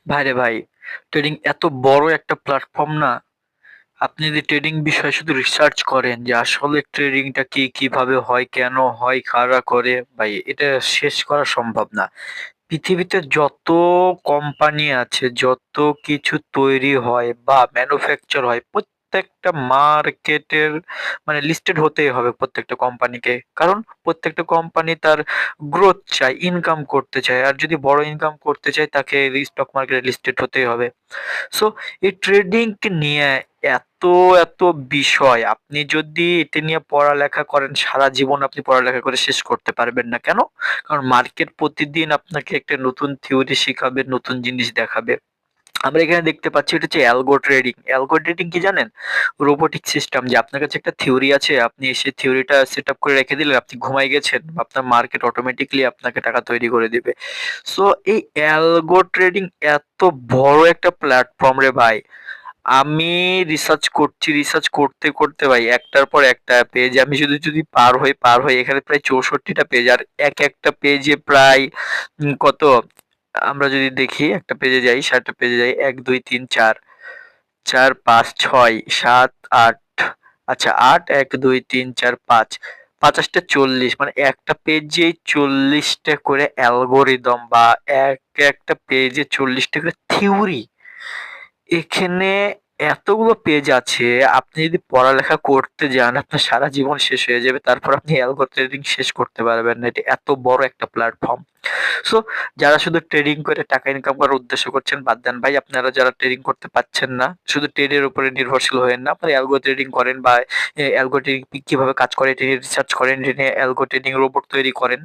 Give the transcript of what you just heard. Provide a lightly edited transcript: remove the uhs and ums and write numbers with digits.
ভাইরে ভাই, ট্রেডিং এত বড় একটা প্ল্যাটফর্ম না। আপনি যদি ট্রেডিং বিষয়ে শুধু রিসার্চ করেন যে আসলে ট্রেডিংটা কি, কিভাবে হয়, কেন হয়, কারা করে, ভাই এটা শেষ করা সম্ভব না। পৃথিবীতে যত কোম্পানি আছে, যত কিছু তৈরি হয় বা ম্যানুফ্যাকচার হয়, প্রত্যেকটা মার্কেটের মানে লিস্টেড হতেই হবে প্রত্যেকটা কোম্পানিকে। কারণ প্রত্যেকটা কোম্পানি তার গ্রোথ চায়, ইনকাম করতে চায়। আর যদি বড় ইনকাম করতে চায় তাকে স্টক মার্কেটে লিস্টেড হতেই হবে। সো এই ট্রেডিং নিয়ে এত এত বিষয়, আপনি যদি এটা নিয়ে পড়ালেখা করেন সারা জীবন আপনি পড়ালেখা করে শেষ করতে পারবেন না। কেন? কারণ মার্কেট প্রতিদিন আপনাকে একটা নতুন থিওরি শিখাবে, নতুন জিনিস দেখাবে। আমরা এখানে দেখতে পাচ্ছি এটা হচ্ছে অ্যালগো ট্রেডিং। অ্যালগো ট্রেডিং কি জানেন? রোবোটিক সিস্টেম, যে আপনার কাছে একটা থিওরি আছে, আপনি সেই থিওরিটা সেট আপ করে রেখে দিলেন, আপনি ঘুমাই গেছেন, আপনার মার্কেট অটোমেটিকলি আপনাকে টাকা তৈরি করে দিবে। সো এই অ্যালগো ট্রেডিং এত বড় একটা প্ল্যাটফর্ম রে ভাই। আমি রিসার্চ করছি, রিসার্চ করতে করতে ভাই একটার পর একটা পেজ আমি শুধু যদি পার হই এখানে প্রায় 64টা পেজ। আর এক একটা পেজে প্রায় কত, আমরা যদি দেখি একটা পেজে যাই, 7টা পেজে যাই, 1 2 3 4, 4 5 6 7 8, আচ্ছা 8 1 2 3 4 5, ৫ 40, মানে একটা পেজেই 40টা করে অ্যালগরিদম বা এক একটা পেজে 40টা করে থিওরি। এখানে এতগুলো পেজ আছে, আপনি যদি পড়ালেখা করতে যান আপনার সারা জীবন শেষ হয়ে যাবে, তারপর আপনি অ্যালগো ট্রেডিং শেষ করতে পারবেন না। এটা এত বড় একটা প্ল্যাটফর্ম। সো যারা শুধু ট্রেডিং করে টাকা ইনকাম করার উদ্দেশ্য করছেন বাদ দেন ভাই। আপনারা যারা ট্রেডিং করতে পাচ্ছেন না, শুধু ট্রেডের উপরে নির্ভরশীল হয়েন না, আপনারা অ্যালগো ট্রেডিং করেন বা অ্যালগো ট্রেডিং কিভাবে কাজ করে এটা নিয়ে রিসার্চ করেন, এটা নিয়ে অ্যালগো ট্রেডিং রোবট তৈরি করেন।